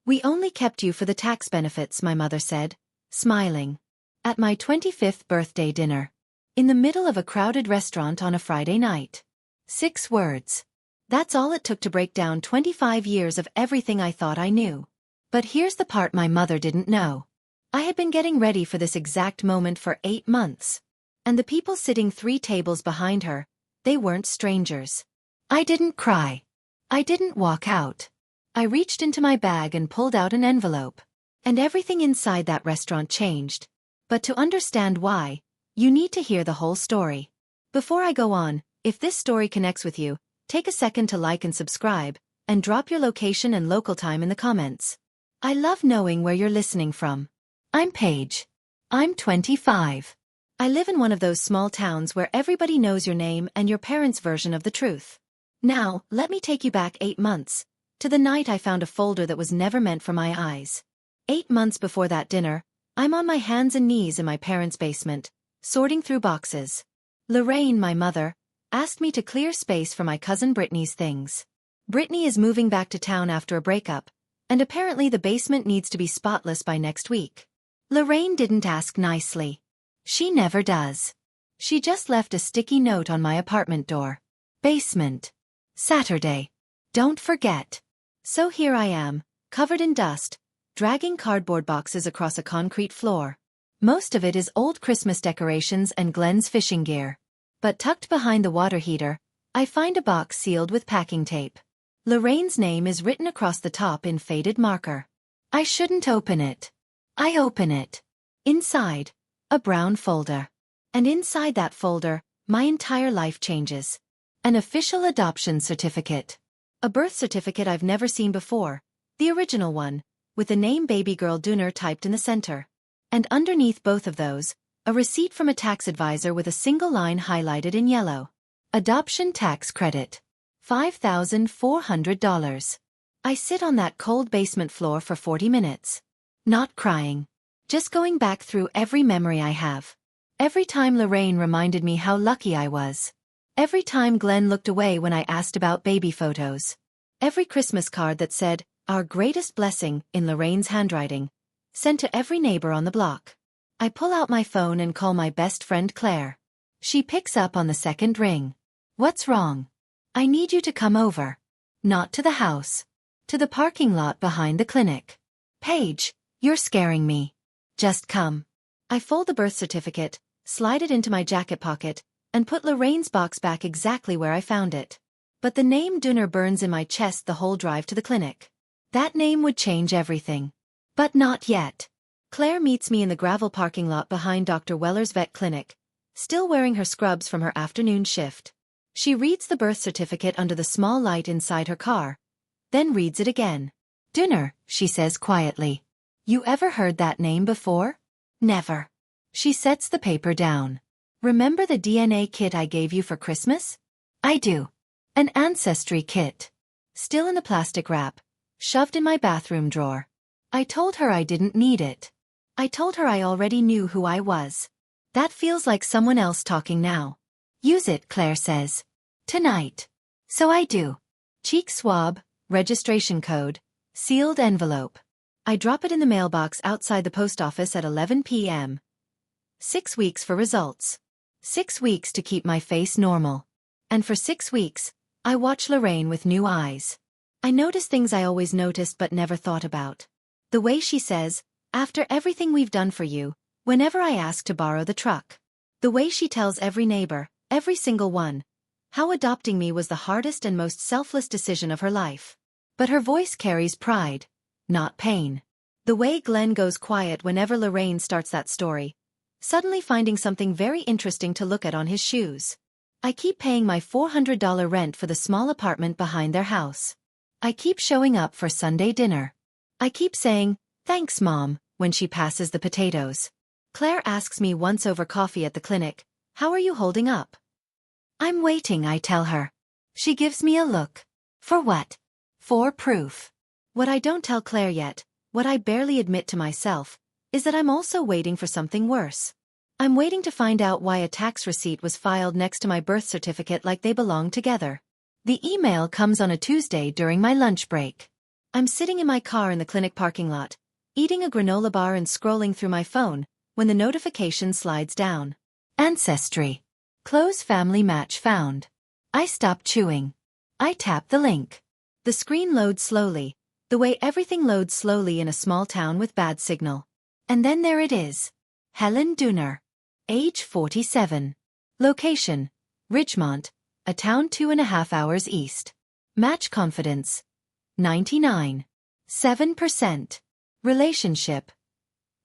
We only kept you for the tax benefits, my mother said, smiling. At my 25th birthday dinner. In the middle of a crowded restaurant on a Friday night. 6 words. That's all it took to break down 25 years of everything I thought I knew. But here's the part my mother didn't know. I had been getting ready for this exact moment for 8 months. And the people sitting 3 tables behind her, they weren't strangers. I didn't cry. I didn't walk out. I reached into my bag and pulled out an envelope. And everything inside that restaurant changed. But to understand why, you need to hear the whole story. Before I go on, if this story connects with you, take a second to like and subscribe, and drop your location and local time in the comments. I love knowing where you're listening from. I'm Paige. I'm 25. I live in one of those small towns where everybody knows your name and your parents' version of the truth. Now, let me take you back 8 months, to the night I found a folder that was never meant for my eyes. 8 months before that dinner, I'm on my hands and knees in my parents' basement, sorting through boxes. Lorraine, my mother, asked me to clear space for my cousin Brittany's things. Brittany is moving back to town after a breakup, and apparently the basement needs to be spotless by next week. Lorraine didn't ask nicely. She never does. She just left a sticky note on my apartment door. Basement. Saturday. Don't forget. So here I am, covered in dust, dragging cardboard boxes across a concrete floor. Most of it is old Christmas decorations and Glenn's fishing gear. But tucked behind the water heater, I find a box sealed with packing tape. Lorraine's name is written across the top in faded marker. I shouldn't open it. I open it. Inside, a brown folder. And inside that folder, my entire life changes. An official adoption certificate. A birth certificate I've never seen before, the original one, with the name Baby Girl Dooner typed in the center. And underneath both of those, a receipt from a tax advisor with a single line highlighted in yellow. Adoption tax credit. $5,400. I sit on that cold basement floor for 40 minutes. Not crying. Just going back through every memory I have. Every time Lorraine reminded me how lucky I was. Every time Glenn looked away when I asked about baby photos. Every Christmas card that said, "Our greatest blessing," in Lorraine's handwriting, sent to every neighbor on the block. I pull out my phone and call my best friend Claire. She picks up on the second ring. What's wrong? I need you to come over. Not to the house. To the parking lot behind the clinic. Paige, you're scaring me. Just come. I fold the birth certificate, slide it into my jacket pocket, and put Lorraine's box back exactly where I found it. But the name Dooner burns in my chest the whole drive to the clinic. That name would change everything. But not yet. Claire meets me in the gravel parking lot behind Dr. Weller's vet clinic, still wearing her scrubs from her afternoon shift. She reads the birth certificate under the small light inside her car, then reads it again. Dooner, she says quietly. You ever heard that name before? Never. She sets the paper down. Remember the DNA kit I gave you for Christmas? I do. An ancestry kit. Still in the plastic wrap, shoved in my bathroom drawer. I told her I didn't need it. I told her I already knew who I was. That feels like someone else talking now. Use it, Claire says. Tonight. So I do. Cheek swab, registration code, sealed envelope. I drop it in the mailbox outside the post office at 11 p.m. 6 weeks for results. 6 weeks to keep my face normal. And for 6 weeks, I watch Lorraine with new eyes. I notice things I always noticed but never thought about. The way she says, after everything we've done for you, whenever I ask to borrow the truck. The way she tells every neighbor, every single one, how adopting me was the hardest and most selfless decision of her life. But her voice carries pride, not pain. The way Glenn goes quiet whenever Lorraine starts that story, suddenly finding something very interesting to look at on his shoes. I keep paying my $400 rent for the small apartment behind their house. I keep showing up for Sunday dinner. I keep saying, "Thanks, Mom," when she passes the potatoes. Claire asks me once over coffee at the clinic, "How are you holding up?" "I'm waiting," I tell her. She gives me a look. For what? For proof. What I don't tell Claire yet, what I barely admit to myself, is that I'm also waiting for something worse. I'm waiting to find out why a tax receipt was filed next to my birth certificate like they belong together. The email comes on a Tuesday during my lunch break. I'm sitting in my car in the clinic parking lot, eating a granola bar and scrolling through my phone, when the notification slides down. Ancestry. Close family match found. I stop chewing. I tap the link. The screen loads slowly, the way everything loads slowly in a small town with bad signal. And then there it is. Helen Dooner. Age 47. Location: Ridgemont, a town 2.5 hours east. Match confidence: 99.7%. Relationship: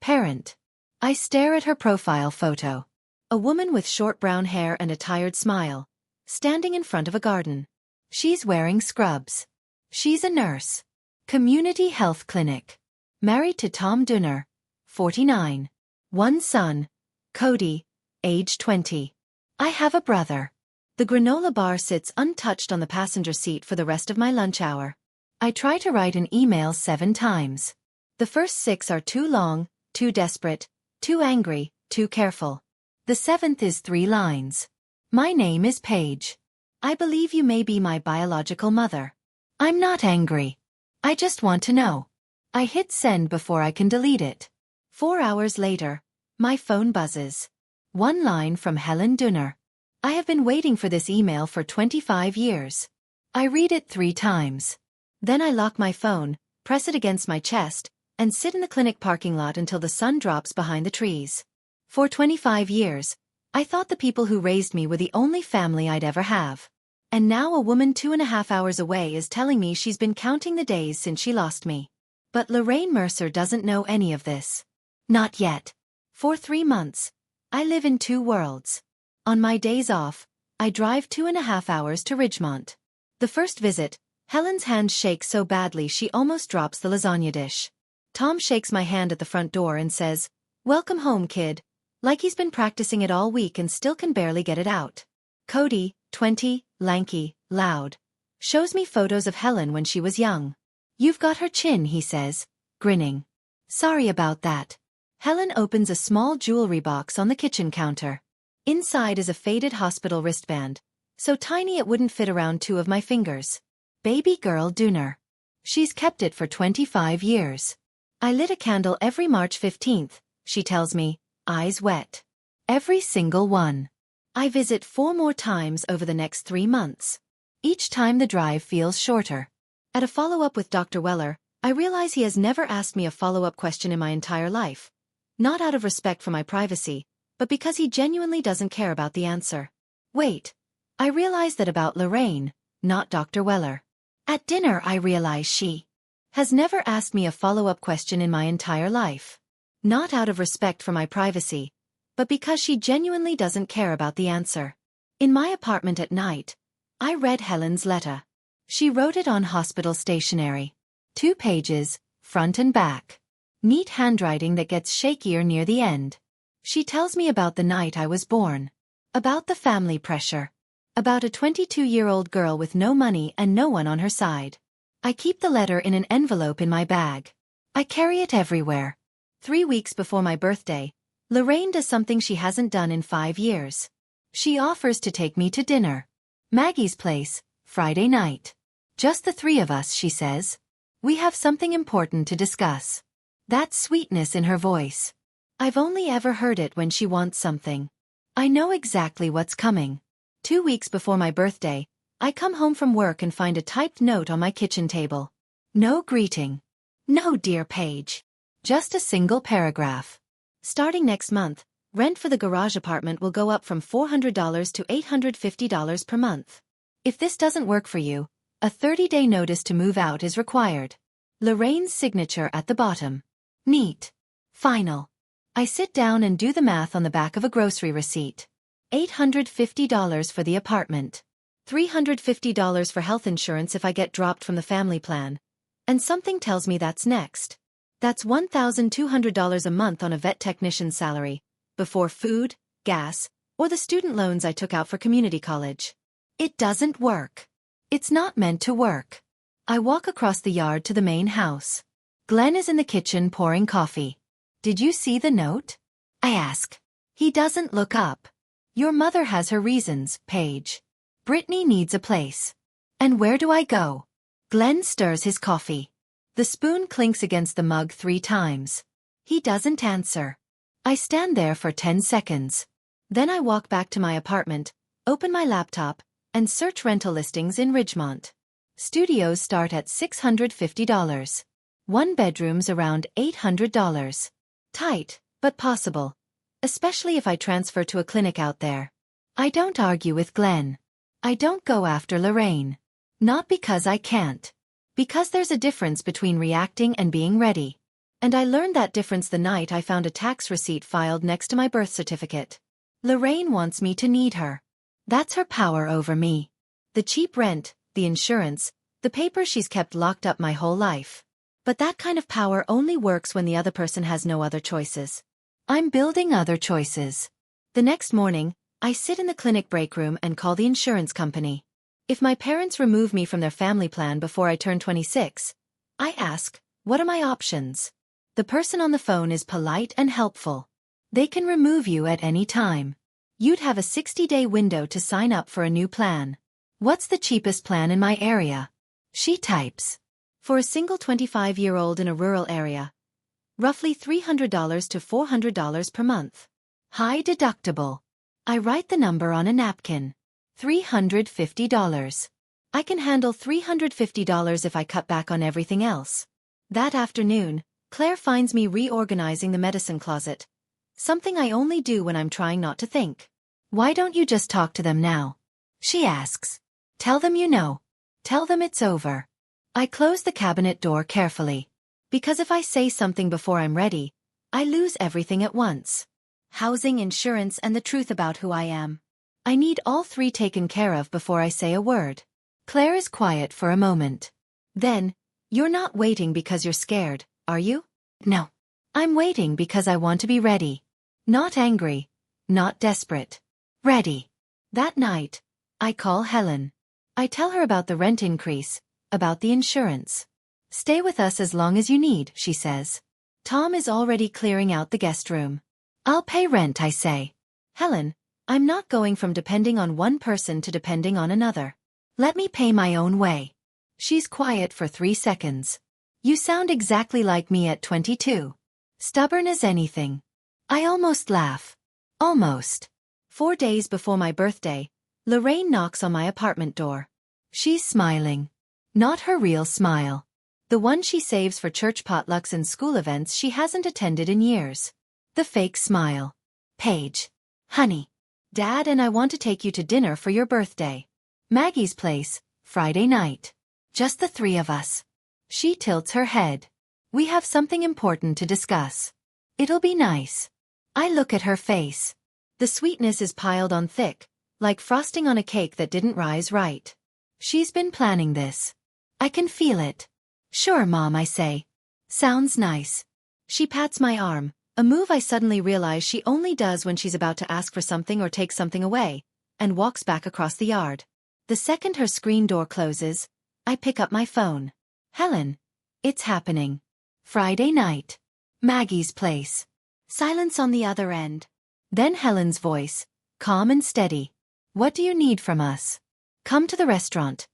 parent. I stare at her profile photo. A woman with short brown hair and a tired smile, standing in front of a garden. She's wearing scrubs. She's a nurse. Community health clinic. Married to Tom Dooner, 49. One son, Cody, age 20. I have a brother. The granola bar sits untouched on the passenger seat for the rest of my lunch hour. I try to write an email 7 times. The first 6 are too long, too desperate, too angry, too careful. The 7th is 3 lines. My name is Paige. I believe you may be my biological mother. I'm not angry. I just want to know. I hit send before I can delete it. 4 hours later, my phone buzzes. One line from Helen Dooner. I have been waiting for this email for 25 years. I read it 3 times. Then I lock my phone, press it against my chest, and sit in the clinic parking lot until the sun drops behind the trees. For 25 years, I thought the people who raised me were the only family I'd ever have. And now a woman 2.5 hours away is telling me she's been counting the days since she lost me. But Lorraine Mercer doesn't know any of this. Not yet. For 3 months, I live in 2 worlds. On my days off, I drive 2.5 hours to Ridgemont. The first visit, Helen's hand shakes so badly she almost drops the lasagna dish. Tom shakes my hand at the front door and says, "Welcome home, kid," like he's been practicing it all week and still can barely get it out. Cody, 20, lanky, loud, shows me photos of Helen when she was young. "You've got her chin," he says, grinning. "Sorry about that." Helen opens a small jewelry box on the kitchen counter. Inside is a faded hospital wristband, so tiny it wouldn't fit around 2 of my fingers. Baby girl Dooner. She's kept it for 25 years. I lit a candle every March 15th, she tells me, eyes wet. Every single one. I visit 4 more times over the next 3 months. Each time the drive feels shorter. At a follow-up with Dr. Weller, I realize he has never asked me a follow-up question in my entire life. Not out of respect for my privacy, but because he genuinely doesn't care about the answer. Wait. I realize that about Lorraine, not Dr. Weller. At dinner I realize she has never asked me a follow-up question in my entire life. Not out of respect for my privacy, but because she genuinely doesn't care about the answer. In my apartment at night, I read Helen's letter. She wrote it on hospital stationery. 2 pages, front and back. Neat handwriting that gets shakier near the end. She tells me about the night I was born. About the family pressure. About a 22-year-old girl with no money and no one on her side. I keep the letter in an envelope in my bag. I carry it everywhere. 3 weeks before my birthday, Lorraine does something she hasn't done in 5 years. She offers to take me to dinner. Maggie's place, Friday night. Just the 3 of us, she says. We have something important to discuss. That sweetness in her voice. I've only ever heard it when she wants something. I know exactly what's coming. 2 weeks before my birthday, I come home from work and find a typed note on my kitchen table. No greeting. No dear Paige. Just a single paragraph. Starting next month, rent for the garage apartment will go up from $400 to $850 per month. If this doesn't work for you, a 30-day notice to move out is required. Lorraine's signature at the bottom. Neat. Final. I sit down and do the math on the back of a grocery receipt. $850 for the apartment. $350 for health insurance if I get dropped from the family plan. And something tells me that's next. That's $1,200 a month on a vet technician's salary, before food, gas, or the student loans I took out for community college. It doesn't work. It's not meant to work. I walk across the yard to the main house. Glenn is in the kitchen pouring coffee. Did you see the note? I ask. He doesn't look up. Your mother has her reasons, Paige. Brittany needs a place. And where do I go? Glenn stirs his coffee. The spoon clinks against the mug 3 times. He doesn't answer. I stand there for 10 seconds. Then I walk back to my apartment, open my laptop, and search rental listings in Ridgemont. Studios start at $650. 1 bedroom's around $800. Tight, but possible. Especially if I transfer to a clinic out there. I don't argue with Glenn. I don't go after Lorraine. Not because I can't. Because there's a difference between reacting and being ready. And I learned that difference the night I found a tax receipt filed next to my birth certificate. Lorraine wants me to need her. That's her power over me. The cheap rent, the insurance, the papers she's kept locked up my whole life. But that kind of power only works when the other person has no other choices. I'm building other choices. The next morning, I sit in the clinic break room and call the insurance company. If my parents remove me from their family plan before I turn 26, I ask, what are my options? The person on the phone is polite and helpful. They can remove you at any time. You'd have a 60-day window to sign up for a new plan. What's the cheapest plan in my area? She types. For a single 25-year-old in a rural area, roughly $300 to $400 per month. High deductible. I write the number on a napkin. $350. I can handle $350 if I cut back on everything else. That afternoon, Claire finds me reorganizing the medicine closet. Something I only do when I'm trying not to think. Why don't you just talk to them now? She asks. Tell them you know. Tell them it's over. I close the cabinet door carefully. Because if I say something before I'm ready, I lose everything at once. Housing, insurance, and the truth about who I am. I need all 3 taken care of before I say a word. Claire is quiet for a moment. Then, you're not waiting because you're scared, are you? No. I'm waiting because I want to be ready. Not angry. Not desperate. Ready. That night, I call Helen. I tell her about the rent increase, about the insurance. Stay with us as long as you need, she says. Tom is already clearing out the guest room. I'll pay rent, I say. Helen, I'm not going from depending on one person to depending on another. Let me pay my own way. She's quiet for 3 seconds. You sound exactly like me at 22. Stubborn as anything. I almost laugh. Almost. 4 days before my birthday, Lorraine knocks on my apartment door. She's smiling. Not her real smile. The one she saves for church potlucks and school events she hasn't attended in years. The fake smile. Paige. Honey. Dad and I want to take you to dinner for your birthday. Maggie's place, Friday night. Just the 3 of us. She tilts her head. We have something important to discuss. It'll be nice. I look at her face. The sweetness is piled on thick, like frosting on a cake that didn't rise right. She's been planning this. I can feel it. Sure, Mom, I say. Sounds nice. She pats my arm, a move I suddenly realize she only does when she's about to ask for something or take something away, and walks back across the yard. The second her screen door closes, I pick up my phone. Helen. It's happening. Friday night. Maggie's place. Silence on the other end. Then Helen's voice, calm and steady. What do you need from us? Come to the restaurant.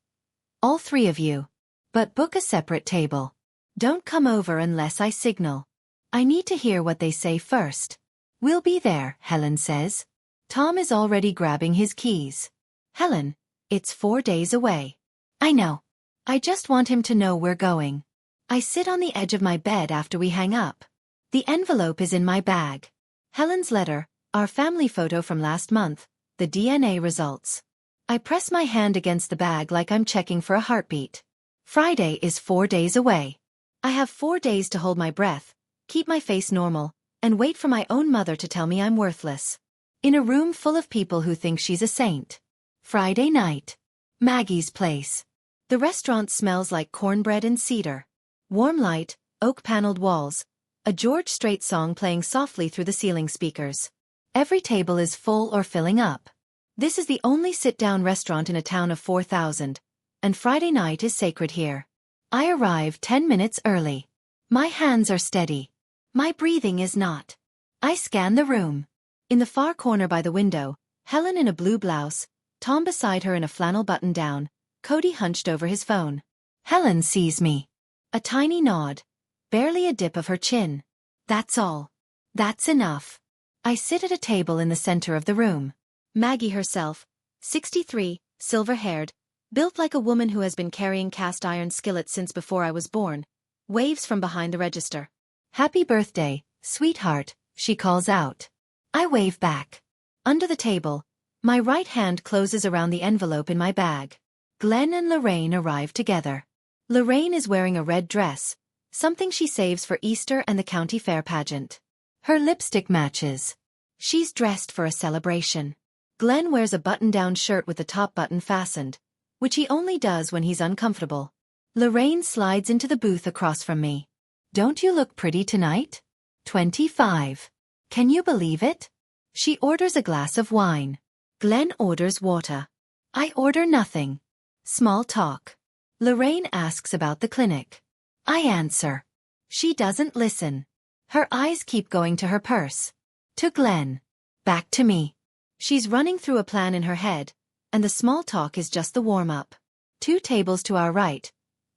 All 3 of you. But book a separate table. Don't come over unless I signal. I need to hear what they say first. We'll be there, Helen says. Tom is already grabbing his keys. Helen, it's 4 days away. I know. I just want him to know we're going. I sit on the edge of my bed after we hang up. The envelope is in my bag. Helen's letter, our family photo from last month, the DNA results. I press my hand against the bag like I'm checking for a heartbeat. Friday is 4 days away. I have 4 days to hold my breath, keep my face normal, and wait for my own mother to tell me I'm worthless. In a room full of people who think she's a saint. Friday night. Maggie's place. The restaurant smells like cornbread and cedar. Warm light, oak-paneled walls, a George Strait song playing softly through the ceiling speakers. Every table is full or filling up. This is the only sit-down restaurant in a town of 4,000, and Friday night is sacred here. I arrive 10 minutes early. My hands are steady. My breathing is not. I scan the room. In the far corner by the window, Helen in a blue blouse, Tom beside her in a flannel button-down, Cody hunched over his phone. Helen sees me. A tiny nod. Barely a dip of her chin. That's all. That's enough. I sit at a table in the center of the room. Maggie herself, 63, silver-haired, built like a woman who has been carrying cast-iron skillets since before I was born, waves from behind the register. Happy birthday, sweetheart, she calls out. I wave back. Under the table, my right hand closes around the envelope in my bag. Glenn and Lorraine arrive together. Lorraine is wearing a red dress, something she saves for Easter and the county fair pageant. Her lipstick matches. She's dressed for a celebration. Glenn wears a button-down shirt with the top button fastened, which he only does when he's uncomfortable. Lorraine slides into the booth across from me. Don't you look pretty tonight? 25. Can you believe it? She orders a glass of wine. Glenn orders water. I order nothing. Small talk. Lorraine asks about the clinic. I answer. She doesn't listen. Her eyes keep going to her purse. To Glenn. Back to me. She's running through a plan in her head, and the small talk is just the warm-up. 2 tables to our right,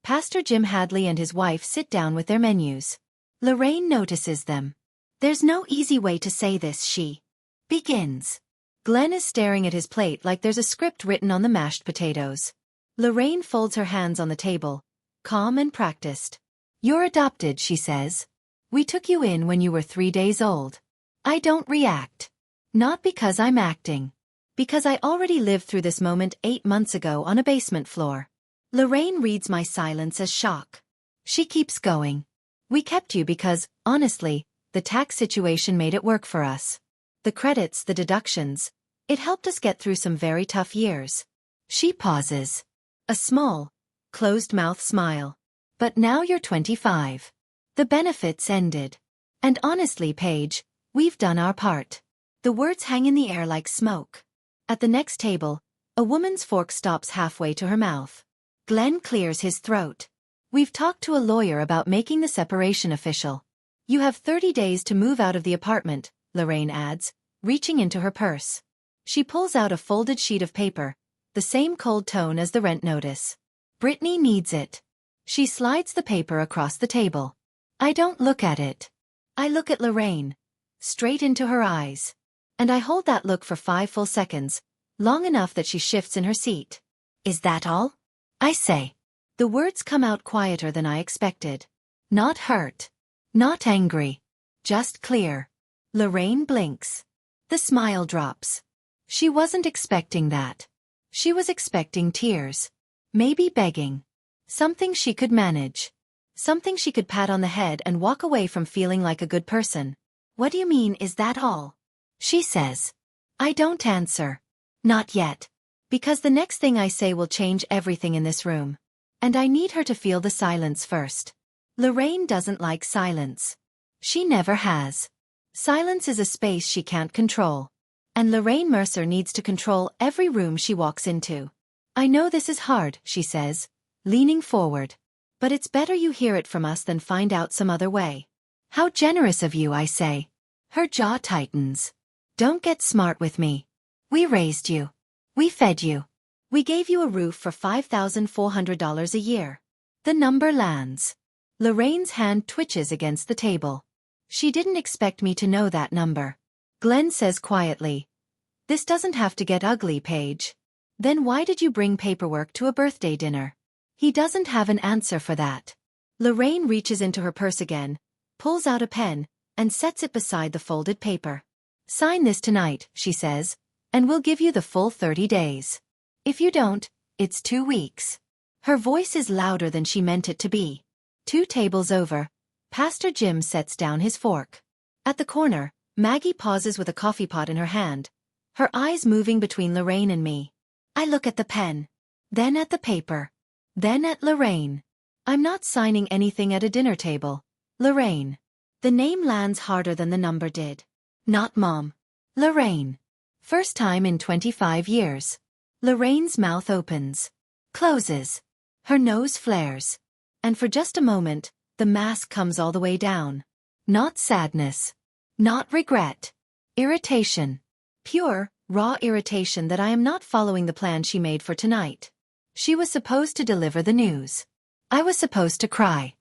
Pastor Jim Hadley and his wife sit down with their menus. Lorraine notices them. There's no easy way to say this, she begins. Glenn is staring at his plate like there's a script written on the mashed potatoes. Lorraine folds her hands on the table, calm and practiced. You're adopted, she says. We took you in when you were 3 days old. I don't react. Not because I'm acting. Because I already lived through this moment 8 months ago on a basement floor. Lorraine reads my silence as shock. She keeps going. We kept you because, honestly, the tax situation made it work for us. The credits, the deductions. It helped us get through some very tough years. She pauses. A small, closed-mouth smile. But now you're 25. The benefits ended. And honestly, Paige, we've done our part. The words hang in the air like smoke. At the next table, a woman's fork stops halfway to her mouth. Glenn clears his throat. We've talked to a lawyer about making the separation official. You have 30 days to move out of the apartment, Lorraine adds, reaching into her purse. She pulls out a folded sheet of paper, the same cold tone as the rent notice. Brittany needs it. She slides the paper across the table. I don't look at it. I look at Lorraine, straight into her eyes. And I hold that look for 5 full seconds, long enough that she shifts in her seat. Is that all? I say. The words come out quieter than I expected. Not hurt. Not angry. Just clear. Lorraine blinks. The smile drops. She wasn't expecting that. She was expecting tears. Maybe begging. Something she could manage. Something she could pat on the head and walk away from feeling like a good person. What do you mean, is that all? She says. I don't answer. Not yet. Because the next thing I say will change everything in this room. And I need her to feel the silence first. Lorraine doesn't like silence. She never has. Silence is a space she can't control. And Lorraine Mercer needs to control every room she walks into. I know this is hard, she says, leaning forward. But it's better you hear it from us than find out some other way. How generous of you, I say. Her jaw tightens. Don't get smart with me. We raised you. We fed you. We gave you a roof for $5,400 a year. The number lands. Lorraine's hand twitches against the table. She didn't expect me to know that number. Glenn says quietly. This doesn't have to get ugly, Paige. Then why did you bring paperwork to a birthday dinner? He doesn't have an answer for that. Lorraine reaches into her purse again, pulls out a pen, and sets it beside the folded paper. Sign this tonight, she says, and we'll give you the full 30 days. If you don't, it's 2 weeks. Her voice is louder than she meant it to be. 2 tables over, Pastor Jim sets down his fork. At the corner, Maggie pauses with a coffee pot in her hand, her eyes moving between Lorraine and me. I look at the pen, then at the paper, then at Lorraine. I'm not signing anything at a dinner table. Lorraine. The name lands harder than the number did. Not Mom. Lorraine. First time in 25 years. Lorraine's mouth opens. Closes. Her nose flares. And for just a moment, the mask comes all the way down. Not sadness. Not regret. Irritation. Pure, raw irritation that I am not following the plan she made for tonight. She was supposed to deliver the news. I was supposed to cry.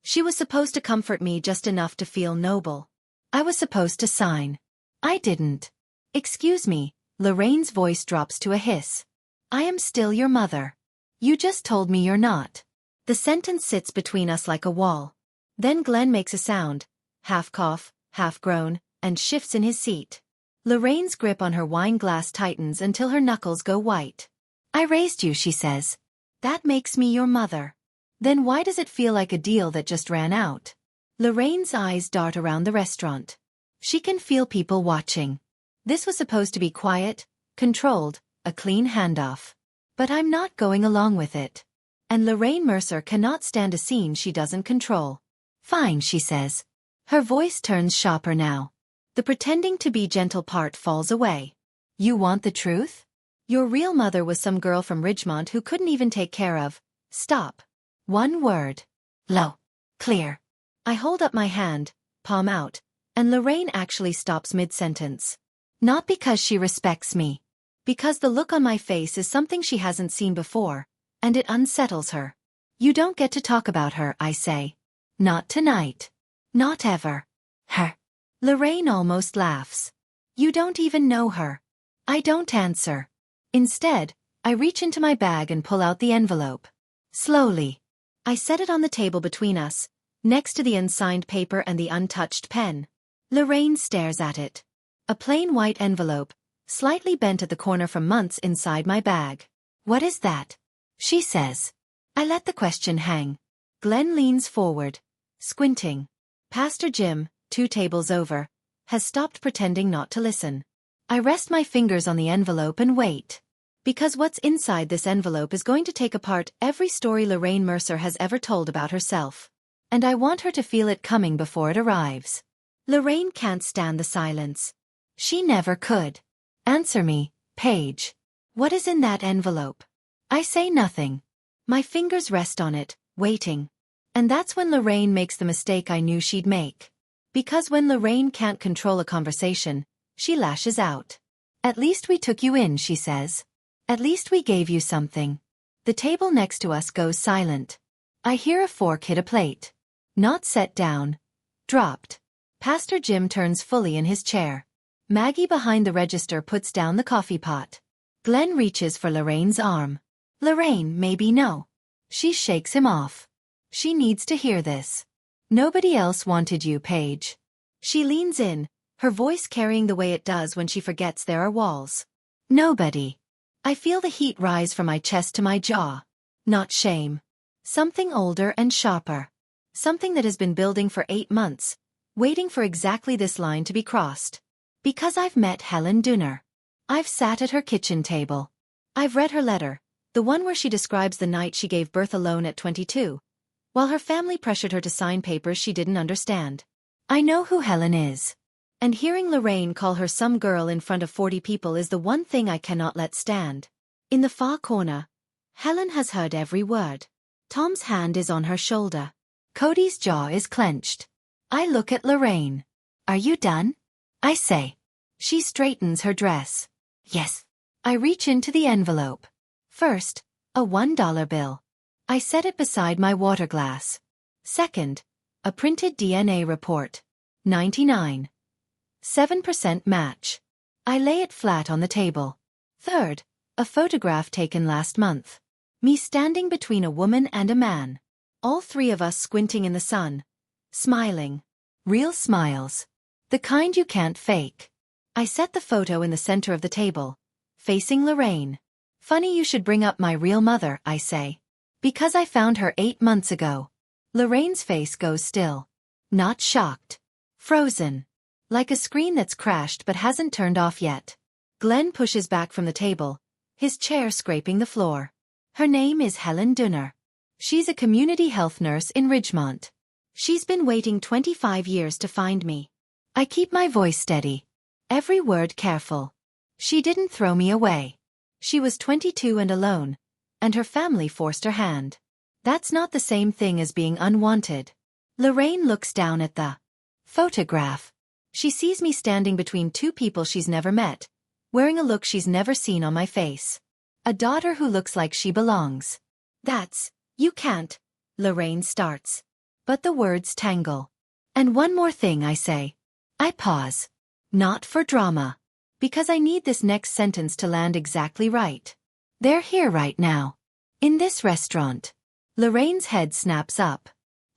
She was supposed to comfort me just enough to feel noble. I was supposed to sign. I didn't. Excuse me, Lorraine's voice drops to a hiss. I am still your mother. You just told me you're not. The sentence sits between us like a wall. Then Glenn makes a sound, half cough, half groan, and shifts in his seat. Lorraine's grip on her wine glass tightens until her knuckles go white. I raised you, she says. That makes me your mother. Then why does it feel like a deal that just ran out? Lorraine's eyes dart around the restaurant. She can feel people watching. This was supposed to be quiet, controlled, a clean handoff. But I'm not going along with it. And Lorraine Mercer cannot stand a scene she doesn't control. Fine, she says. Her voice turns sharper now. The pretending to be gentle part falls away. You want the truth? Your real mother was some girl from Ridgemont who couldn't even take care of. Stop. One word. Low. Clear. I hold up my hand, palm out, and Lorraine actually stops mid-sentence. Not because she respects me. Because the look on my face is something she hasn't seen before, and it unsettles her. You don't get to talk about her, I say. Not tonight. Not ever. Her. Lorraine almost laughs. You don't even know her. I don't answer. Instead, I reach into my bag and pull out the envelope. Slowly. I set it on the table between us, next to the unsigned paper and the untouched pen. Lorraine stares at it. A plain white envelope, slightly bent at the corner from months inside my bag. What is that? She says. I let the question hang. Glenn leans forward, squinting. Pastor Jim, 2 tables over, has stopped pretending not to listen. I rest my fingers on the envelope and wait. Because what's inside this envelope is going to take apart every story Lorraine Mercer has ever told about herself. And I want her to feel it coming before it arrives. Lorraine can't stand the silence. She never could. Answer me, Paige. What is in that envelope? I say nothing. My fingers rest on it, waiting. And that's when Lorraine makes the mistake I knew she'd make. Because when Lorraine can't control a conversation, she lashes out. At least we took you in, she says. At least we gave you something. The table next to us goes silent. I hear a fork hit a plate. Not set down. Dropped. Pastor Jim turns fully in his chair. Maggie behind the register puts down the coffee pot. Glenn reaches for Lorraine's arm. Lorraine, maybe no. She shakes him off. She needs to hear this. Nobody else wanted you, Paige. She leans in, her voice carrying the way it does when she forgets there are walls. Nobody. I feel the heat rise from my chest to my jaw. Not shame. Something older and sharper. Something that has been building for 8 months, waiting for exactly this line to be crossed. Because I've met Helen Dooner. I've sat at her kitchen table. I've read her letter, the one where she describes the night she gave birth alone at 22, while her family pressured her to sign papers she didn't understand. I know who Helen is. And hearing Lorraine call her some girl in front of 40 people is the one thing I cannot let stand. In the far corner, Helen has heard every word. Tom's hand is on her shoulder. Cody's jaw is clenched. I look at Lorraine. Are you done? I say. She straightens her dress. Yes. I reach into the envelope. First, a $1 bill. I set it beside my water glass. Second, a printed DNA report. 99. 7% match. I lay it flat on the table. Third, a photograph taken last month. Me standing between a woman and a man. All 3 of us squinting in the sun. Smiling. Real smiles. The kind you can't fake. I set the photo in the center of the table, facing Lorraine. Funny you should bring up my real mother, I say. Because I found her 8 months ago. Lorraine's face goes still. Not shocked. Frozen. Like a screen that's crashed but hasn't turned off yet. Glenn pushes back from the table, his chair scraping the floor. Her name is Helen Dooner. She's a community health nurse in Ridgemont. She's been waiting 25 years to find me. I keep my voice steady. Every word careful. She didn't throw me away. She was 22 and alone, and her family forced her hand. That's not the same thing as being unwanted. Lorraine looks down at the photograph. She sees me standing between 2 people she's never met, wearing a look she's never seen on my face. A daughter who looks like she belongs. You can't, Lorraine starts. but the words tangle. And one more thing, I say. I pause. Not for drama. Because I need this next sentence to land exactly right. They're here right now. In this restaurant. Lorraine's head snaps up.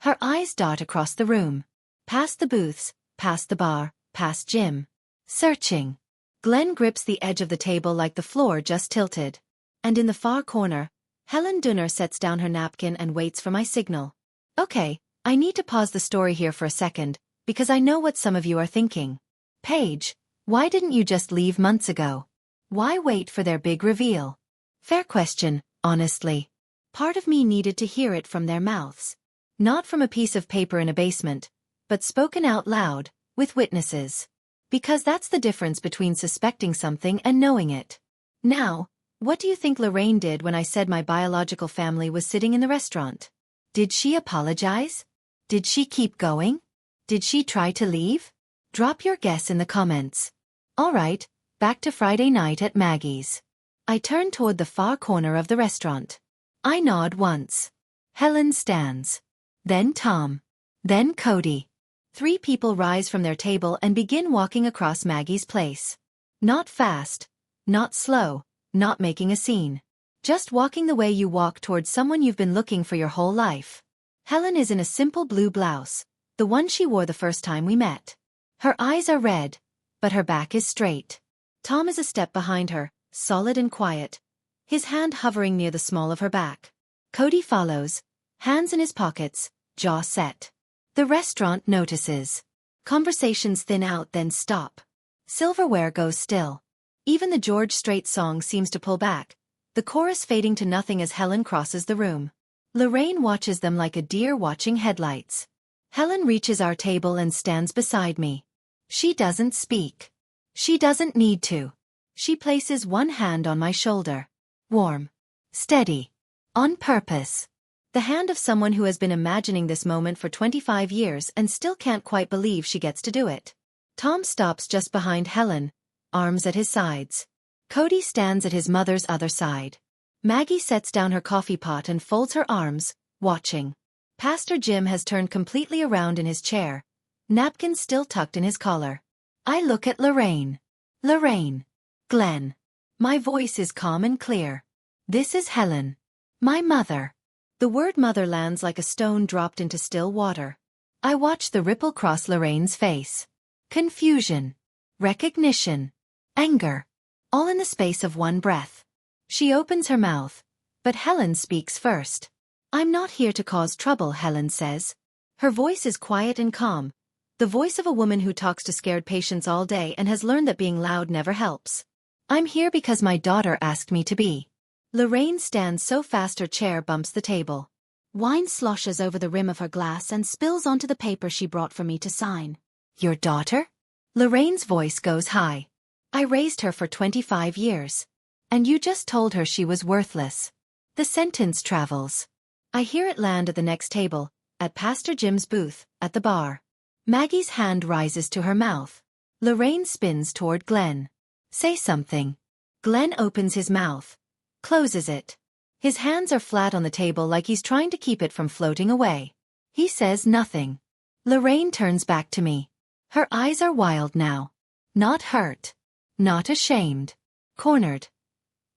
Her eyes dart across the room. Past the booths, past the bar, past Jim. Searching. Glenn grips the edge of the table like the floor just tilted. And in the far corner, Helen Dunner sets down her napkin and waits for my signal. Okay, I need to pause the story here for a second, because I know what some of you are thinking. Paige, why didn't you just leave months ago? Why wait for their big reveal? Fair question, honestly. Part of me needed to hear it from their mouths. Not from a piece of paper in a basement, but spoken out loud, with witnesses. Because that's the difference between suspecting something and knowing it. Now, what do you think Lorraine did when I said my biological family was sitting in the restaurant? Did she apologize? Did she keep going? Did she try to leave? Drop your guess in the comments. Alright, back to Friday night at Maggie's. I turn toward the far corner of the restaurant. I nod once. Helen stands. Then Tom. Then Cody. 3 people rise from their table and begin walking across Maggie's place. Not fast, not slow, not making a scene. Just walking the way you walk towards someone you've been looking for your whole life. Helen is in a simple blue blouse, the one she wore the first time we met. Her eyes are red, but her back is straight. Tom is a step behind her, solid and quiet, his hand hovering near the small of her back. Cody follows, hands in his pockets, jaw set. The restaurant notices. Conversations thin out then stop. Silverware goes still. Even the George Strait song seems to pull back, the chorus fading to nothing as Helen crosses the room. Lorraine watches them like a deer watching headlights. Helen reaches our table and stands beside me. She doesn't speak. She doesn't need to. She places one hand on my shoulder. Warm. Steady. On purpose. The hand of someone who has been imagining this moment for 25 years and still can't quite believe she gets to do it. Tom stops just behind Helen, arms at his sides. Cody stands at his mother's other side. Maggie sets down her coffee pot and folds her arms, watching. Pastor Jim has turned completely around in his chair, napkin still tucked in his collar. I look at Lorraine. Lorraine. Glenn. My voice is calm and clear. This is Helen. My mother. The word mother lands like a stone dropped into still water. I watch the ripple cross Lorraine's face. Confusion. Recognition. Anger. All in the space of one breath. She opens her mouth. But Helen speaks first. I'm not here to cause trouble, Helen says. Her voice is quiet and calm. The voice of a woman who talks to scared patients all day and has learned that being loud never helps. I'm here because my daughter asked me to be. Lorraine stands so fast her chair bumps the table. Wine sloshes over the rim of her glass and spills onto the paper she brought for me to sign. Your daughter? Lorraine's voice goes high. I raised her for 25 years. And you just told her she was worthless. The sentence travels. I hear it land at the next table, at Pastor Jim's booth, at the bar. Maggie's hand rises to her mouth. Lorraine spins toward Glenn. Say something. Glenn opens his mouth. Closes it. His hands are flat on the table like he's trying to keep it from floating away. He says nothing. Lorraine turns back to me. Her eyes are wild now. Not hurt. Not ashamed. Cornered.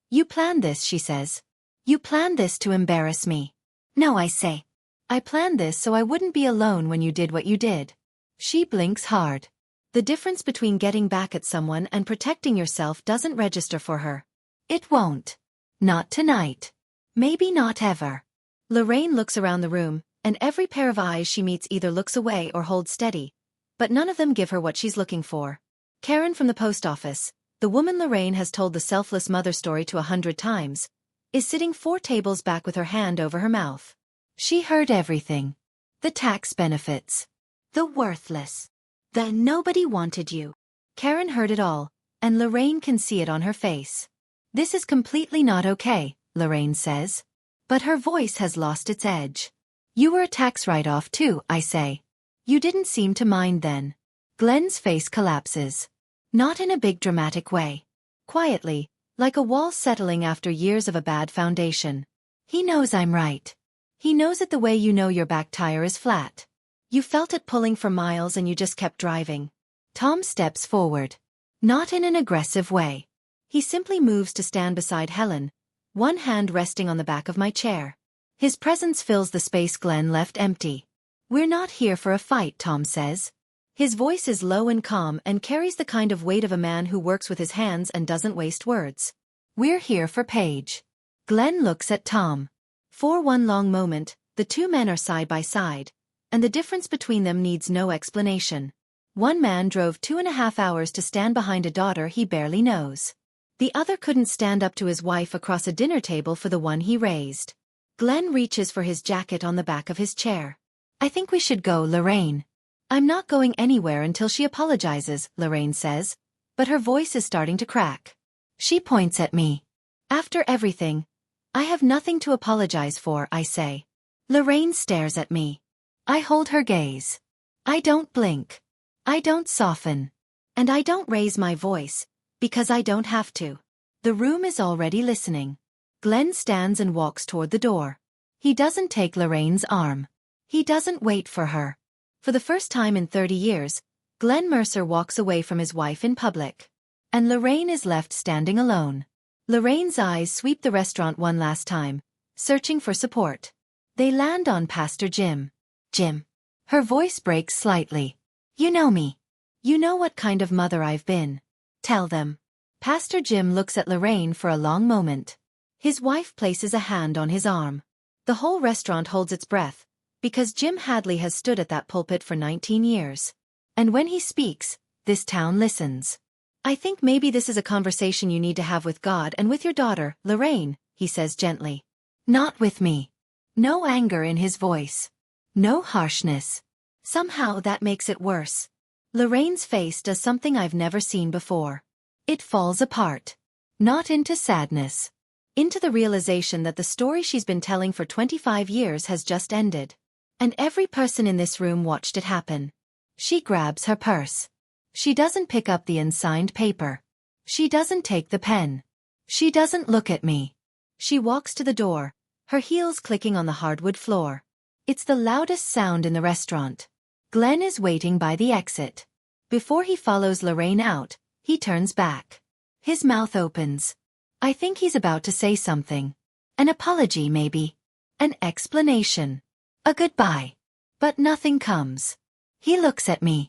You planned this, she says. You planned this to embarrass me. No, I say. I planned this so I wouldn't be alone when you did what you did. She blinks hard. The difference between getting back at someone and protecting yourself doesn't register for her. It won't. Not tonight. Maybe not ever. Lorraine looks around the room, and every pair of eyes she meets either looks away or holds steady. But none of them give her what she's looking for. Karen from the post office, the woman Lorraine has told the selfless mother story to 100 times, is sitting 4 tables back with her hand over her mouth. She heard everything. The tax benefits. The worthless. The nobody wanted you. Karen heard it all, and Lorraine can see it on her face. This is completely not okay, Lorraine says. But her voice has lost its edge. You were a tax write-off too, I say. You didn't seem to mind then. Glenn's face collapses. Not in a big dramatic way. Quietly, like a wall settling after years of a bad foundation. He knows I'm right. He knows it the way you know your back tire is flat. You felt it pulling for miles and you just kept driving. Tom steps forward. Not in an aggressive way. He simply moves to stand beside Helen, one hand resting on the back of my chair. His presence fills the space Glenn left empty. "We're not here for a fight," Tom says. His voice is low and calm and carries the kind of weight of a man who works with his hands and doesn't waste words. "We're here for Paige." Glenn looks at Tom. For one long moment, the two men are side by side, and the difference between them needs no explanation. One man drove 2.5 hours to stand behind a daughter he barely knows. The other couldn't stand up to his wife across a dinner table for the one he raised. Glenn reaches for his jacket on the back of his chair. "I think we should go, Lorraine." "I'm not going anywhere until she apologizes," Lorraine says, but her voice is starting to crack. She points at me. "After everything, I have nothing to apologize for," I say. Lorraine stares at me. I hold her gaze. I don't blink. I don't soften. And I don't raise my voice, because I don't have to. The room is already listening. Glenn stands and walks toward the door. He doesn't take Lorraine's arm. He doesn't wait for her. For the first time in 30 years, Glenn Mercer walks away from his wife in public. And Lorraine is left standing alone. Lorraine's eyes sweep the restaurant one last time, searching for support. They land on Pastor Jim. "Jim." Her voice breaks slightly. "You know me. You know what kind of mother I've been. Tell them." Pastor Jim looks at Lorraine for a long moment. His wife places a hand on his arm. The whole restaurant holds its breath, because Jim Hadley has stood at that pulpit for 19 years. And when he speaks, this town listens. "I think maybe this is a conversation you need to have with God and with your daughter, Lorraine," he says gently. "Not with me." No anger in his voice. No harshness. Somehow that makes it worse. Lorraine's face does something I've never seen before. It falls apart. Not into sadness. Into the realization that the story she's been telling for 25 years has just ended. And every person in this room watched it happen. She grabs her purse. She doesn't pick up the unsigned paper. She doesn't take the pen. She doesn't look at me. She walks to the door, her heels clicking on the hardwood floor. It's the loudest sound in the restaurant. Glenn is waiting by the exit. Before he follows Lorraine out, he turns back. His mouth opens. I think he's about to say something. An apology maybe. An explanation. A goodbye. But nothing comes. He looks at me.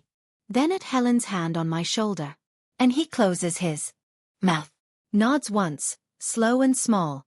Then at Helen's hand on my shoulder. And he closes his mouth. Nods once, slow and small.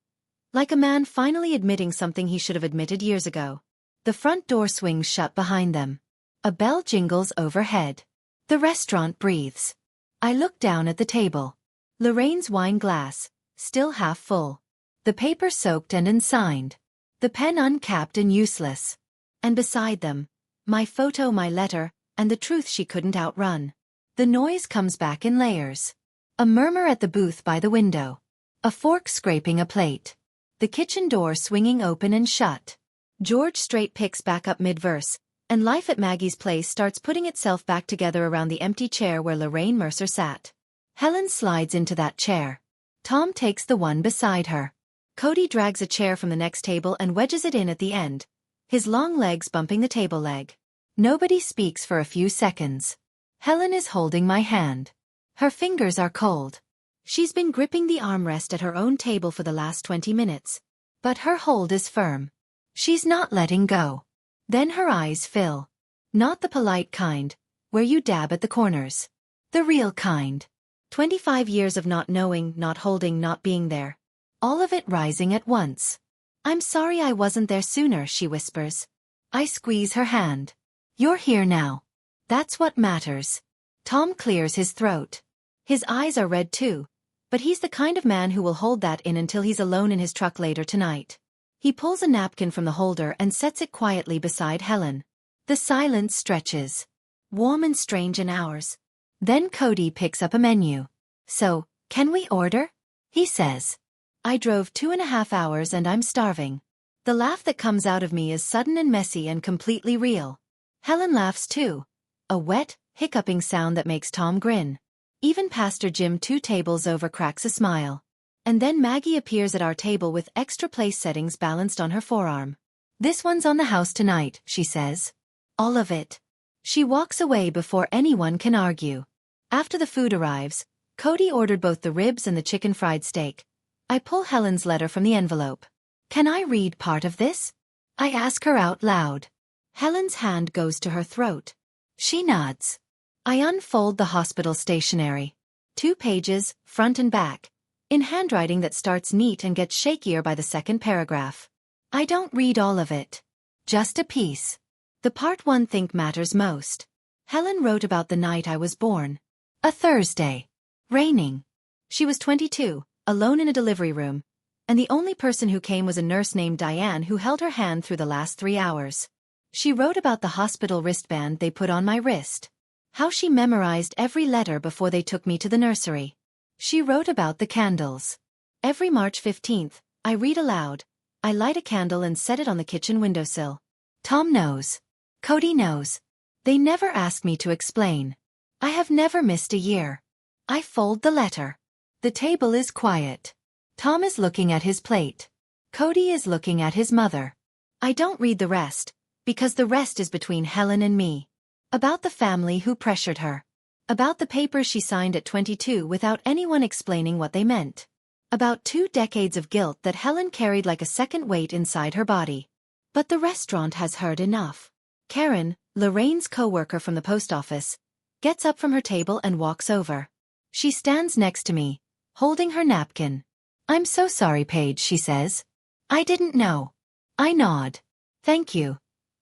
Like a man finally admitting something he should have admitted years ago. The front door swings shut behind them. A bell jingles overhead. The restaurant breathes. I look down at the table. Lorraine's wine glass, still half full. The paper soaked and unsigned. The pen uncapped and useless. And beside them, my photo, my letter, and the truth she couldn't outrun. The noise comes back in layers. A murmur at the booth by the window. A fork scraping a plate. The kitchen door swinging open and shut. George Strait picks back up mid-verse, and life at Maggie's place starts putting itself back together around the empty chair where Lorraine Mercer sat. Helen slides into that chair. Tom takes the one beside her. Cody drags a chair from the next table and wedges it in at the end, his long legs bumping the table leg. Nobody speaks for a few seconds. Helen is holding my hand. Her fingers are cold. She's been gripping the armrest at her own table for the last 20 minutes. But her hold is firm. She's not letting go. Then her eyes fill. Not the polite kind, where you dab at the corners. The real kind. 25 years of not knowing, not holding, not being there. All of it rising at once. "I'm sorry I wasn't there sooner," she whispers. I squeeze her hand. "You're here now. That's what matters." Tom clears his throat. His eyes are red too, but he's the kind of man who will hold that in until he's alone in his truck later tonight. He pulls a napkin from the holder and sets it quietly beside Helen. The silence stretches. Warm and strange in hours. Then Cody picks up a menu. "So, can we order?" he says. I drove 2.5 hours and I'm starving. The laugh that comes out of me is sudden and messy and completely real. Helen laughs too. A wet, hiccuping sound that makes Tom grin. Even Pastor Jim 2 tables over cracks a smile. And then Maggie appears at our table with extra place settings balanced on her forearm. This one's on the house tonight, she says. All of it. She walks away before anyone can argue. After the food arrives, Cody ordered both the ribs and the chicken fried steak. I pull Helen's letter from the envelope. Can I read part of this? I ask her out loud. Helen's hand goes to her throat. She nods. I unfold the hospital stationery. 2 pages, front and back, in handwriting that starts neat and gets shakier by the second paragraph. I don't read all of it. Just a piece. The part one think matters most. Helen wrote about the night I was born. A Thursday. Raining. She was 22, alone in a delivery room, and the only person who came was a nurse named Diane who held her hand through the last 3 hours. She wrote about the hospital wristband they put on my wrist. How she memorized every letter before they took me to the nursery. She wrote about the candles. Every March 15th, I read aloud. I light a candle and set it on the kitchen windowsill. Tom knows. Cody knows. They never ask me to explain. I have never missed a year. I fold the letter. The table is quiet. Tom is looking at his plate. Cody is looking at his mother. I don't read the rest, because the rest is between Helen and me. About the family who pressured her. About the papers she signed at 22 without anyone explaining what they meant. About 2 decades of guilt that Helen carried like a second weight inside her body. But the restaurant has heard enough. Karen, Lorraine's co-worker from the post office, gets up from her table and walks over. She stands next to me, holding her napkin. I'm so sorry, Paige, she says. I didn't know. I nod. Thank you,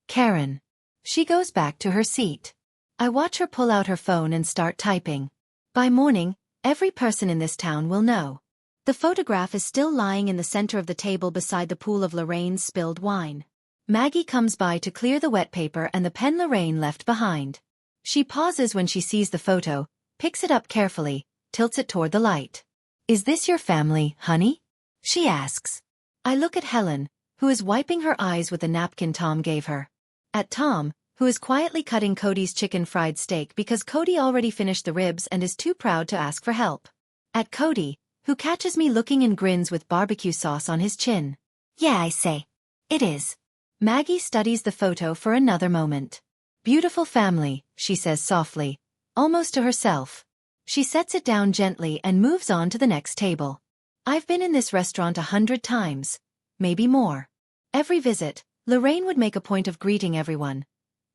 Karen. She goes back to her seat. I watch her pull out her phone and start typing. By morning, every person in this town will know. The photograph is still lying in the center of the table beside the pool of Lorraine's spilled wine. Maggie comes by to clear the wet paper and the pen Lorraine left behind. She pauses when she sees the photo, picks it up carefully, tilts it toward the light. Is this your family, honey? She asks. I look at Helen, who is wiping her eyes with the napkin Tom gave her. At Tom, who is quietly cutting Cody's chicken fried steak because Cody already finished the ribs and is too proud to ask for help. At Cody, who catches me looking and grins with barbecue sauce on his chin. Yeah, I say. It is. Maggie studies the photo for another moment. Beautiful family, she says softly, almost to herself. She sets it down gently and moves on to the next table. I've been in this restaurant 100 times, maybe more. Every visit, Lorraine would make a point of greeting everyone.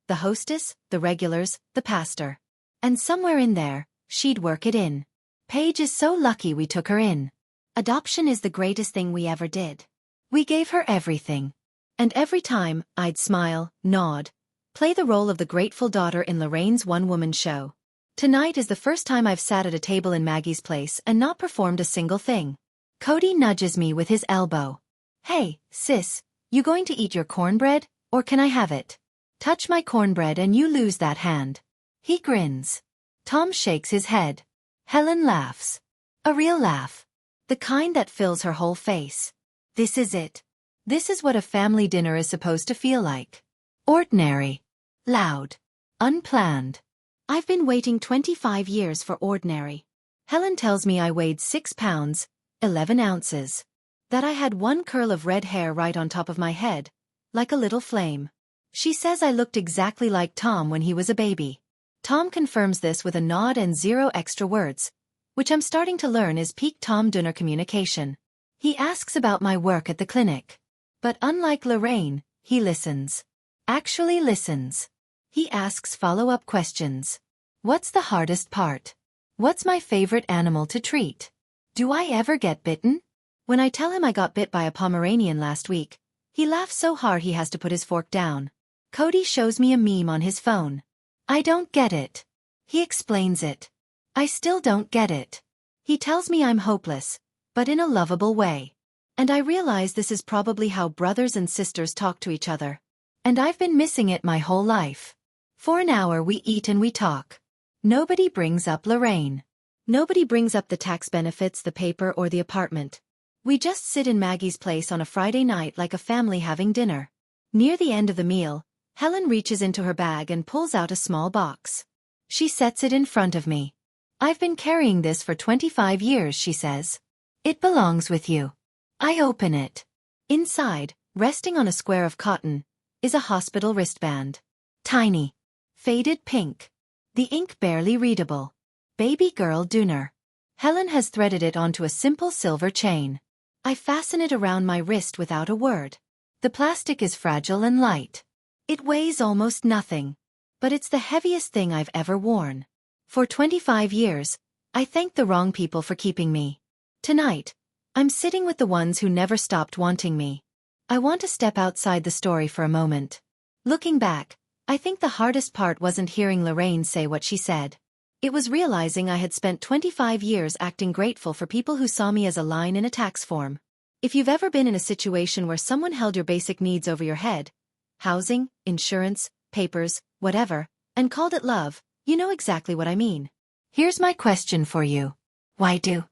The hostess, the regulars, the pastor. And somewhere in there, she'd work it in. Paige is so lucky we took her in. Adoption is the greatest thing we ever did. We gave her everything. And every time, I'd smile, nod, play the role of the grateful daughter in Lorraine's one-woman show. Tonight is the first time I've sat at a table in Maggie's place and not performed a single thing. Cody nudges me with his elbow. Hey, sis, you going to eat your cornbread, or can I have it? Touch my cornbread and you lose that hand. He grins. Tom shakes his head. Helen laughs. A real laugh. The kind that fills her whole face. This is it. This is what a family dinner is supposed to feel like. Ordinary. Loud. Unplanned. I've been waiting 25 years for ordinary. Helen tells me I weighed 6 pounds, 11 ounces. That I had one curl of red hair right on top of my head, like a little flame. She says I looked exactly like Tom when he was a baby. Tom confirms this with a nod and 0 extra words, which I'm starting to learn is peak Tom Dunner communication. He asks about my work at the clinic. But unlike Lorraine, he listens. Actually listens. He asks follow-up questions. What's the hardest part? What's my favorite animal to treat? Do I ever get bitten? When I tell him I got bit by a Pomeranian last week, he laughs so hard he has to put his fork down. Cody shows me a meme on his phone. I don't get it. He explains it. I still don't get it. He tells me I'm hopeless, but in a lovable way. And I realize this is probably how brothers and sisters talk to each other. And I've been missing it my whole life. For an hour we eat and we talk. Nobody brings up Lorraine. Nobody brings up the tax benefits, the paper, or the apartment. We just sit in Maggie's place on a Friday night like a family having dinner. Near the end of the meal, Helen reaches into her bag and pulls out a small box. She sets it in front of me. I've been carrying this for 25 years, she says. It belongs with you. I open it. Inside, resting on a square of cotton, is a hospital wristband. Tiny. Faded pink. The ink barely readable. Baby girl Dooner. Helen has threaded it onto a simple silver chain. I fasten it around my wrist without a word. The plastic is fragile and light. It weighs almost nothing. But it's the heaviest thing I've ever worn. For 25 years, I thanked the wrong people for keeping me. Tonight, I'm sitting with the ones who never stopped wanting me. I want to step outside the story for a moment. Looking back, I think the hardest part wasn't hearing Lorraine say what she said. It was realizing I had spent 25 years acting grateful for people who saw me as a line in a tax form. If you've ever been in a situation where someone held your basic needs over your head, housing, insurance, papers, whatever, and called it love, you know exactly what I mean. Here's my question for you. Why do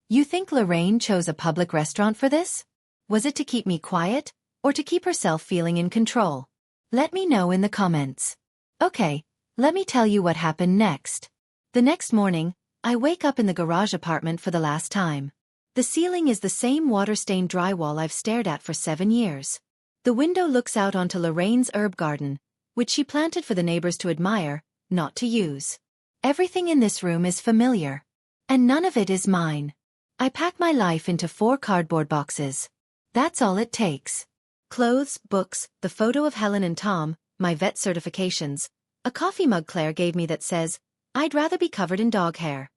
you think Lorraine chose a public restaurant for this? Was it to keep me quiet, or to keep herself feeling in control? Let me know in the comments. Okay, let me tell you what happened next. The next morning, I wake up in the garage apartment for the last time. The ceiling is the same water-stained drywall I've stared at for 7 years. The window looks out onto Lorraine's herb garden, which she planted for the neighbors to admire, not to use. Everything in this room is familiar. And none of it is mine. I pack my life into 4 cardboard boxes. That's all it takes. Clothes, books, the photo of Helen and Tom, my vet certifications, a coffee mug Claire gave me that says, "I'd rather be covered in dog hair."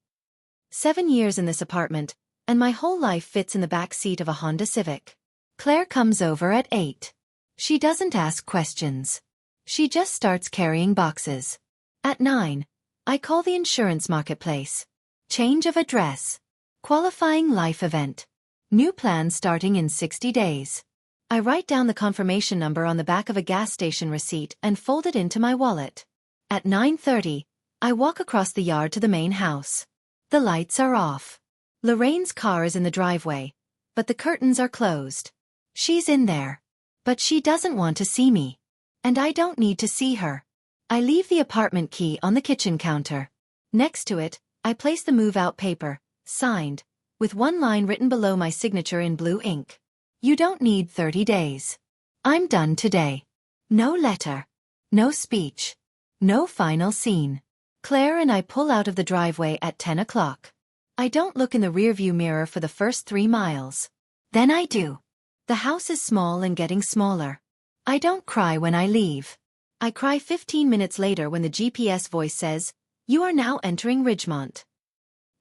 7 years in this apartment, and my whole life fits in the back seat of a Honda Civic. Claire comes over at 8. She doesn't ask questions. She just starts carrying boxes. At 9, I call the insurance marketplace. Change of address. Qualifying life event. New plan starting in 60 days. I write down the confirmation number on the back of a gas station receipt and fold it into my wallet. At 9:30, I walk across the yard to the main house. The lights are off. Lorraine's car is in the driveway, but the curtains are closed. She's in there. But she doesn't want to see me. And I don't need to see her. I leave the apartment key on the kitchen counter. Next to it, I place the move-out paper, signed, with one line written below my signature in blue ink. You don't need 30 days. I'm done today. No letter. No speech. No final scene. Claire and I pull out of the driveway at 10 o'clock. I don't look in the rearview mirror for the first 3 miles. Then I do. The house is small and getting smaller. I don't cry when I leave. I cry 15 minutes later when the GPS voice says, "You are now entering Ridgemont."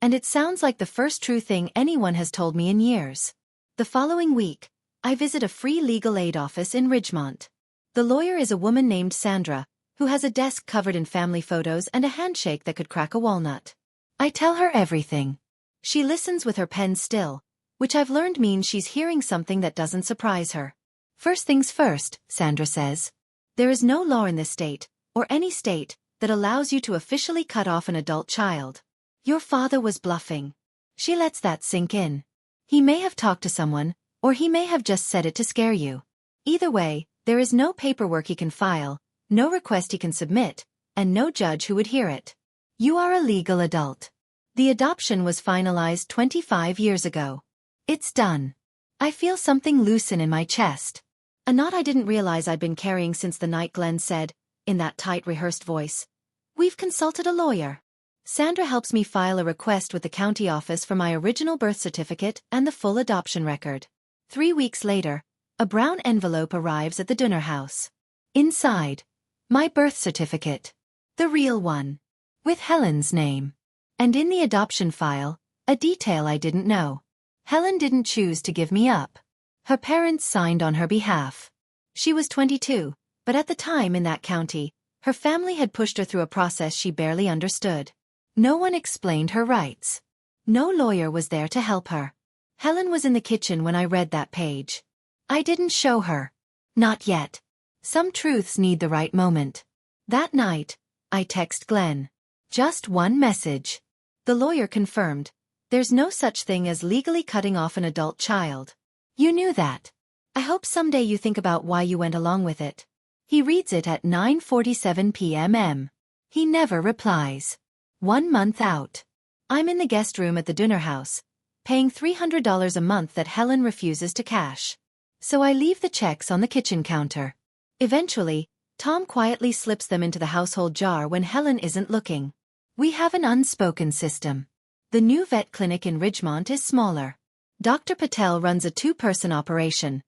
And it sounds like the first true thing anyone has told me in years. The following week, I visit a free legal aid office in Ridgemont. The lawyer is a woman named Sandra, who has a desk covered in family photos and a handshake that could crack a walnut. I tell her everything. She listens with her pen still, which I've learned means she's hearing something that doesn't surprise her. First things first, Sandra says. There is no law in this state, or any state, that allows you to officially cut off an adult child. Your father was bluffing. She lets that sink in. He may have talked to someone, or he may have just said it to scare you. Either way, there is no paperwork he can file, no request he can submit, and no judge who would hear it. You are a legal adult. The adoption was finalized 25 years ago. It's done. I feel something loosen in my chest. A knot I didn't realize I'd been carrying since the night Glenn said, in that tight rehearsed voice, "We've consulted a lawyer." Sandra helps me file a request with the county office for my original birth certificate and the full adoption record. 3 weeks later, a brown envelope arrives at the Dooner house. Inside, my birth certificate. The real one. With Helen's name. And in the adoption file, a detail I didn't know. Helen didn't choose to give me up. Her parents signed on her behalf. She was 22, but at the time in that county, her family had pushed her through a process she barely understood. No one explained her rights. No lawyer was there to help her. Helen was in the kitchen when I read that page. I didn't show her. Not yet. Some truths need the right moment. That night, I text Glenn. Just one message. The lawyer confirmed. There's no such thing as legally cutting off an adult child. You knew that. I hope someday you think about why you went along with it. He reads it at 9:47 p.m. He never replies. 1 month out. I'm in the guest room at the Dooner house, paying $300 a month that Helen refuses to cash. So I leave the checks on the kitchen counter. Eventually, Tom quietly slips them into the household jar when Helen isn't looking. We have an unspoken system. The new vet clinic in Ridgemont is smaller. Dr. Patel runs a two-person operation.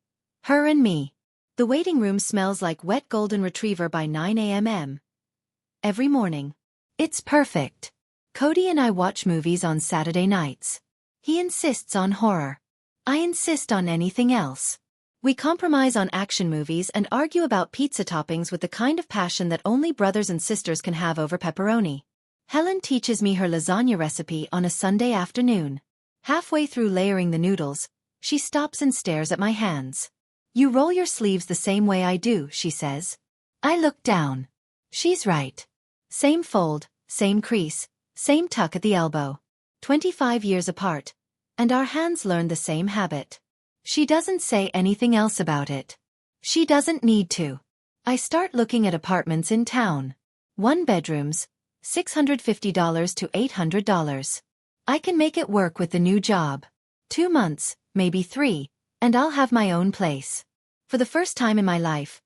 Her and me. The waiting room smells like wet golden retriever by 9 a.m. every morning. It's perfect. Cody and I watch movies on Saturday nights. He insists on horror. I insist on anything else. We compromise on action movies and argue about pizza toppings with the kind of passion that only brothers and sisters can have over pepperoni. Helen teaches me her lasagna recipe on a Sunday afternoon. Halfway through layering the noodles, she stops and stares at my hands. You roll your sleeves the same way I do, she says. I look down. She's right. Same fold, same crease, same tuck at the elbow. 25 years apart. And our hands learn the same habit. She doesn't say anything else about it. She doesn't need to. I start looking at apartments in town. 1 bedrooms, $650 to $800. I can make it work with the new job. 2 months, maybe 3, and I'll have my own place. For the first time in my life.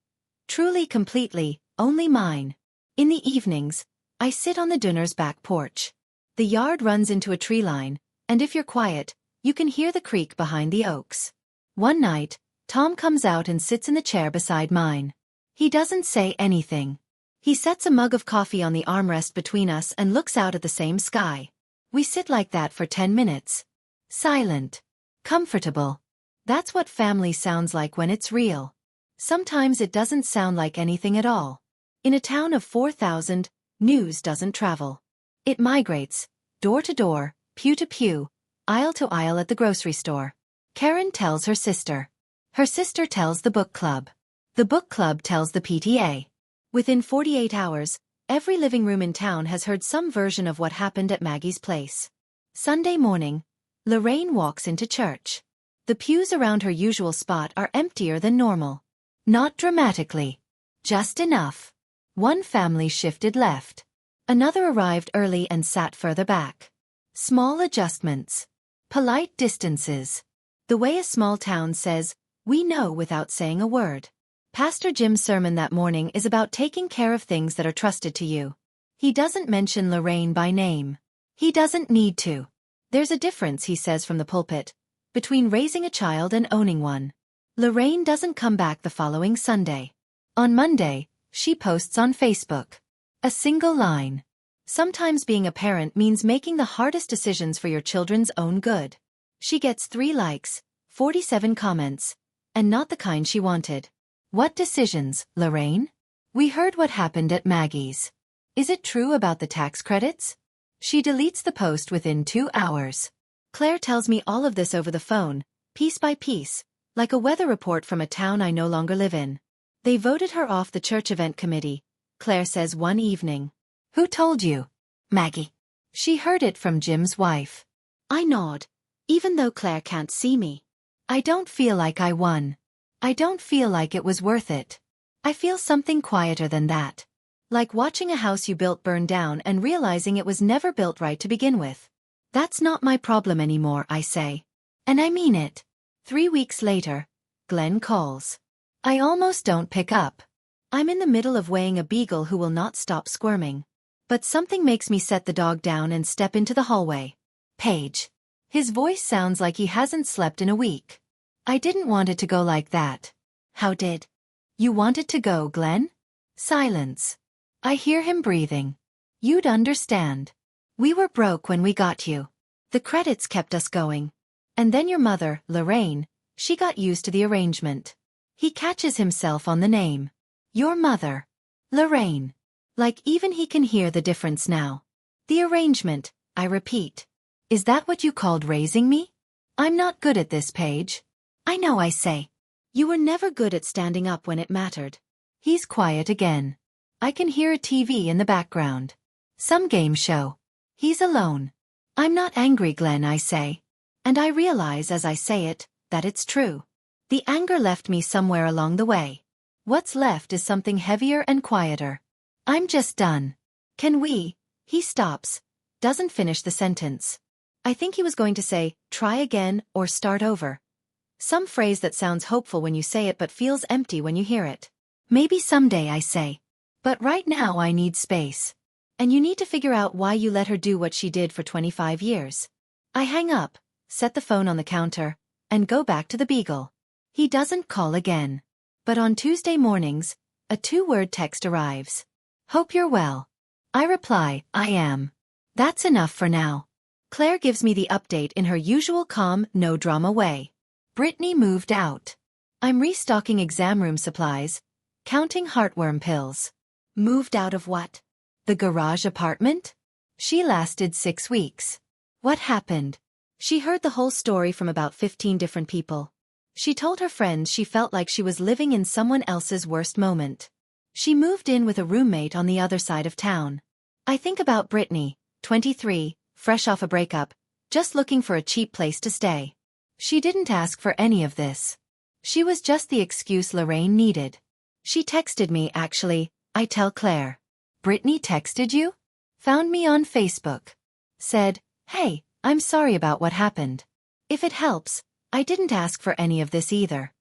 Truly, completely, only mine. In the evenings, I sit on the Dunner's back porch. The yard runs into a tree line, and if you're quiet, you can hear the creak behind the oaks. One night, Tom comes out and sits in the chair beside mine. He doesn't say anything. He sets a mug of coffee on the armrest between us and looks out at the same sky. We sit like that for 10 minutes. Silent. Comfortable. That's what family sounds like when it's real. Sometimes it doesn't sound like anything at all. In a town of 4,000, news doesn't travel. It migrates, door to door, pew to pew, aisle to aisle at the grocery store. Karen tells her sister. Her sister tells the book club. The book club tells the PTA. Within 48 hours, every living room in town has heard some version of what happened at Maggie's place. Sunday morning, Lorraine walks into church. The pews around her usual spot are emptier than normal. Not dramatically. Just enough. One family shifted left. Another arrived early and sat further back. Small adjustments. Polite distances. The way a small town says, we know without saying a word. Pastor Jim's sermon that morning is about taking care of things that are trusted to you. He doesn't mention Lorraine by name. He doesn't need to. There's a difference, he says from the pulpit, between raising a child and owning one. Lorraine doesn't come back the following Sunday. On Monday, she posts on Facebook. A single line. Sometimes being a parent means making the hardest decisions for your children's own good. She gets 3 likes, 47 comments, and not the kind she wanted. What decisions, Lorraine? We heard what happened at Maggie's. Is it true about the tax credits? She deletes the post within 2 hours. Claire tells me all of this over the phone, piece by piece, like a weather report from a town I no longer live in. They voted her off the church event committee, Claire says one evening. Who told you? Maggie. She heard it from Jim's wife. I nod, even though Claire can't see me. I don't feel like I won. I don't feel like it was worth it. I feel something quieter than that. Like watching a house you built burn down and realizing it was never built right to begin with. That's not my problem anymore, I say. And I mean it. 3 weeks later, Glenn calls. I almost don't pick up. I'm in the middle of weighing a beagle who will not stop squirming. But something makes me set the dog down and step into the hallway. Paige. His voice sounds like he hasn't slept in a week. I didn't want it to go like that. How did you want it to go, Glenn? Silence. I hear him breathing. You'd understand. We were broke when we got you. The credits kept us going. And then your mother, Lorraine, she got used to the arrangement. He catches himself on the name. Your mother. Lorraine. Like even he can hear the difference now. The arrangement, I repeat. Is that what you called raising me? I'm not good at this, Paige. I know, I say. You were never good at standing up when it mattered. He's quiet again. I can hear a TV in the background. Some game show. He's alone. I'm not angry, Glenn, I say. And I realize as I say it, that it's true. The anger left me somewhere along the way. What's left is something heavier and quieter. I'm just done. Can we? He stops. Doesn't finish the sentence. I think he was going to say, try again or start over. Some phrase that sounds hopeful when you say it but feels empty when you hear it. Maybe someday, I say. But right now I need space. And you need to figure out why you let her do what she did for 25 years. I hang up, set the phone on the counter, and go back to the Beagle. He doesn't call again. But on Tuesday mornings, a 2-word text arrives. Hope you're well. I reply, I am. That's enough for now. Claire gives me the update in her usual calm, no-drama way. Brittany moved out. I'm restocking exam room supplies, counting heartworm pills. Moved out of what? The garage apartment? She lasted 6 weeks. What happened? She heard the whole story from about 15 different people. She told her friends she felt like she was living in someone else's worst moment. She moved in with a roommate on the other side of town. I think about Brittany, 23, fresh off a breakup, just looking for a cheap place to stay. She didn't ask for any of this. She was just the excuse Lorraine needed. She texted me actually, I tell Claire. Brittany texted you? Found me on Facebook. Said, hey, I'm sorry about what happened. If it helps, I didn't ask for any of this either.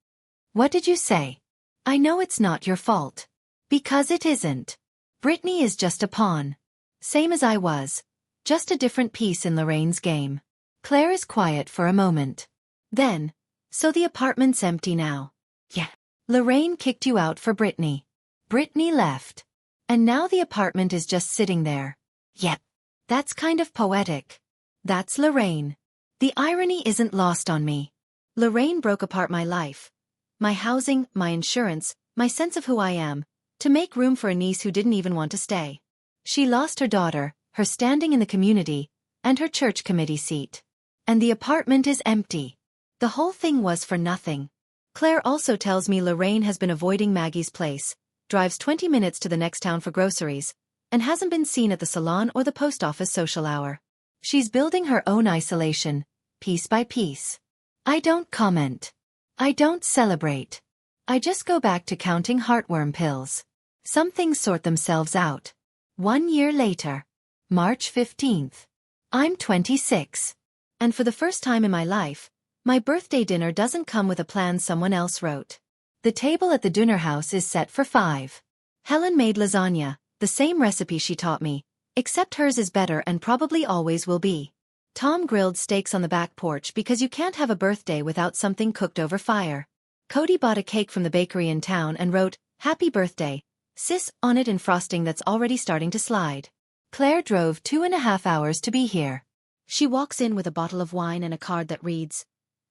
What did you say? I know it's not your fault. Because it isn't. Brittany is just a pawn. Same as I was. Just a different piece in Lorraine's game. Claire is quiet for a moment. Then, so the apartment's empty now. Yeah. Lorraine kicked you out for Brittany. Brittany left. And now the apartment is just sitting there. Yep. That's kind of poetic. That's Lorraine. The irony isn't lost on me. Lorraine broke apart my life. My housing, my insurance, my sense of who I am, to make room for a niece who didn't even want to stay. She lost her daughter, her standing in the community, and her church committee seat. And the apartment is empty. The whole thing was for nothing. Claire also tells me Lorraine has been avoiding Maggie's place, drives 20 minutes to the next town for groceries, and hasn't been seen at the salon or the post office social hour. She's building her own isolation, piece by piece. I don't comment. I don't celebrate. I just go back to counting heartworm pills. Some things sort themselves out. 1 year later. March 15th. I'm 26. And for the first time in my life, my birthday dinner doesn't come with a plan someone else wrote. The table at the dinner house is set for 5. Helen made lasagna, the same recipe she taught me, except hers is better and probably always will be. Tom grilled steaks on the back porch because you can't have a birthday without something cooked over fire. Cody bought a cake from the bakery in town and wrote, "Happy birthday, sis," on it in frosting that's already starting to slide. Claire drove 2.5 hours to be here. She walks in with a bottle of wine and a card that reads,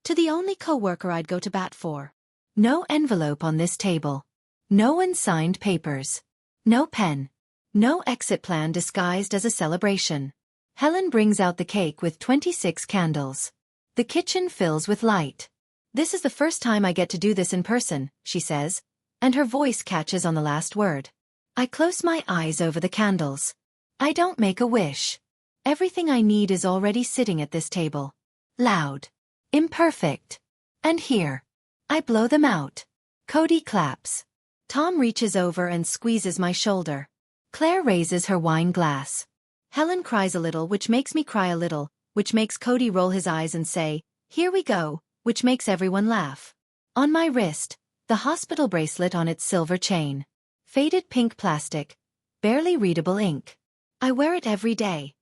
"To the only co-worker I'd go to bat for." No envelope on this table. No unsigned papers. No pen. No exit plan disguised as a celebration. Helen brings out the cake with 26 candles. The kitchen fills with light. "This is the first time I get to do this in person," she says, and her voice catches on the last word. I close my eyes over the candles. I don't make a wish. Everything I need is already sitting at this table. Loud. Imperfect. And here. I blow them out. Cody claps. Tom reaches over and squeezes my shoulder. Claire raises her wine glass. Helen cries a little, which makes me cry a little, which makes Cody roll his eyes and say, "Here we go," which makes everyone laugh. On my wrist, the hospital bracelet on its silver chain. Faded pink plastic. Barely readable ink. I wear it every day.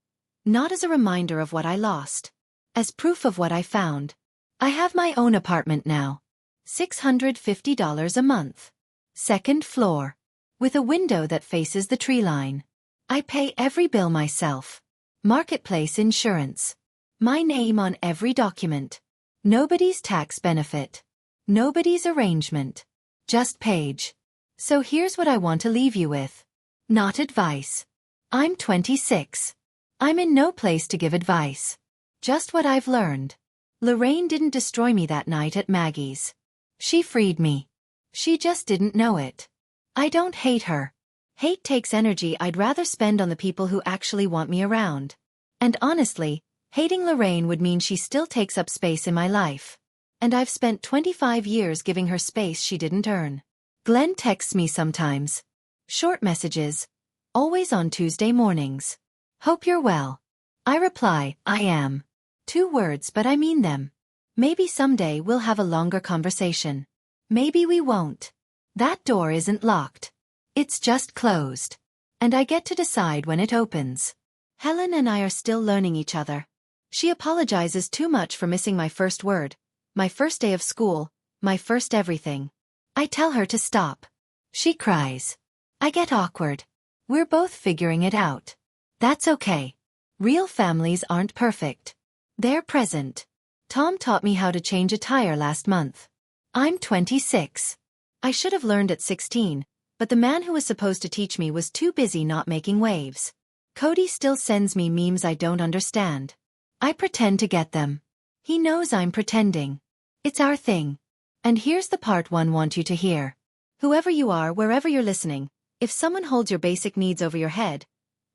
Not as a reminder of what I lost. As proof of what I found. I have my own apartment now. $650 a month. 2nd floor. With a window that faces the tree line. I pay every bill myself. Marketplace insurance. My name on every document. Nobody's tax benefit. Nobody's arrangement. Just Paige. So here's what I want to leave you with. Not advice. I'm 26. I'm in no place to give advice. Just what I've learned. Lorraine didn't destroy me that night at Maggie's. She freed me. She just didn't know it. I don't hate her. Hate takes energy I'd rather spend on the people who actually want me around. And honestly, hating Lorraine would mean she still takes up space in my life. And I've spent 25 years giving her space she didn't earn. Glenn texts me sometimes. Short messages. Always on Tuesday mornings. Hope you're well. I reply, I am. 2 words but I mean them. Maybe someday we'll have a longer conversation. Maybe we won't. That door isn't locked. It's just closed. And I get to decide when it opens. Helen and I are still learning each other. She apologizes too much for missing my first word, my first day of school, my first everything. I tell her to stop. She cries. I get awkward. We're both figuring it out. That's okay. Real families aren't perfect. They're present. Tom taught me how to change a tire last month. I'm 26. I should have learned at 16, but the man who was supposed to teach me was too busy not making waves. Cody still sends me memes I don't understand. I pretend to get them. He knows I'm pretending. It's our thing. And here's the part one want you to hear. Whoever you are, wherever you're listening, if someone holds your basic needs over your head,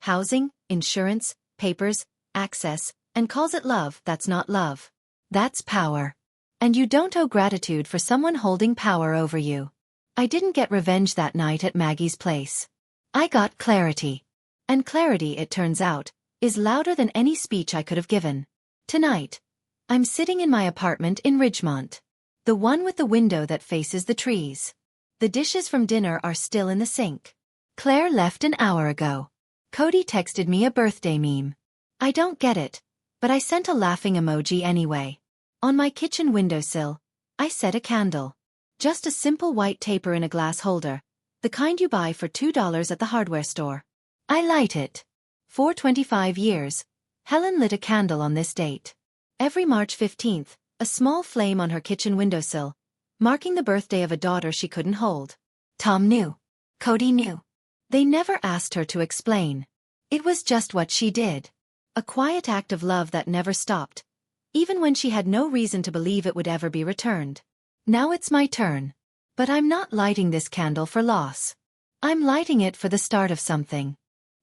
housing, insurance, papers, access, and calls it love, that's not love. That's power. And you don't owe gratitude for someone holding power over you. I didn't get revenge that night at Maggie's place. I got clarity. And clarity, it turns out, is louder than any speech I could have given. Tonight, I'm sitting in my apartment in Ridgemont. The one with the window that faces the trees. The dishes from dinner are still in the sink. Claire left an hour ago. Cody texted me a birthday meme. I don't get it, but I sent a laughing emoji anyway. On my kitchen windowsill, I set a candle. Just a simple white taper in a glass holder, the kind you buy for $2 at the hardware store. I light it. For 25 years, Helen lit a candle on this date. Every March 15th, a small flame on her kitchen windowsill, marking the birthday of a daughter she couldn't hold. Tom knew. Cody knew. They never asked her to explain. It was just what she did. A quiet act of love that never stopped, even when she had no reason to believe it would ever be returned. Now it's my turn. But I'm not lighting this candle for loss. I'm lighting it for the start of something.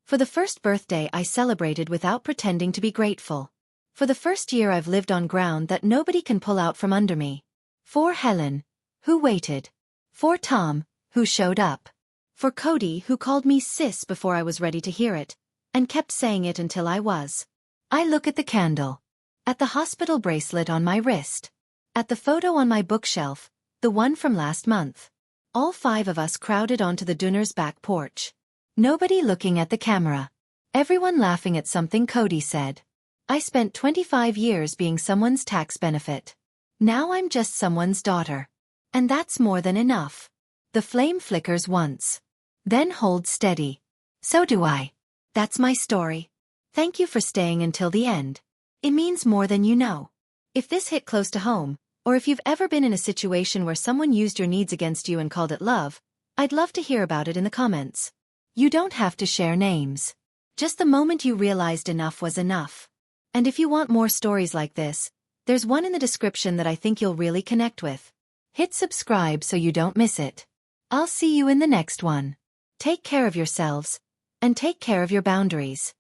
For the first birthday I celebrated without pretending to be grateful. For the first year I've lived on ground that nobody can pull out from under me. For Helen, who waited. For Tom, who showed up. For Cody, who called me sis before I was ready to hear it, and kept saying it until I was. I look at the candle. At the hospital bracelet on my wrist. At the photo on my bookshelf, the one from last month. All 5 of us crowded onto the Dunner's back porch. Nobody looking at the camera. Everyone laughing at something Cody said. I spent 25 years being someone's tax benefit. Now I'm just someone's daughter. And that's more than enough. The flame flickers once. Then holds steady. So do I. That's my story. Thank you for staying until the end. It means more than you know. If this hit close to home, or if you've ever been in a situation where someone used your needs against you and called it love, I'd love to hear about it in the comments. You don't have to share names. Just the moment you realized enough was enough. And if you want more stories like this, there's one in the description that I think you'll really connect with. Hit subscribe so you don't miss it. I'll see you in the next one. Take care of yourselves, and take care of your boundaries.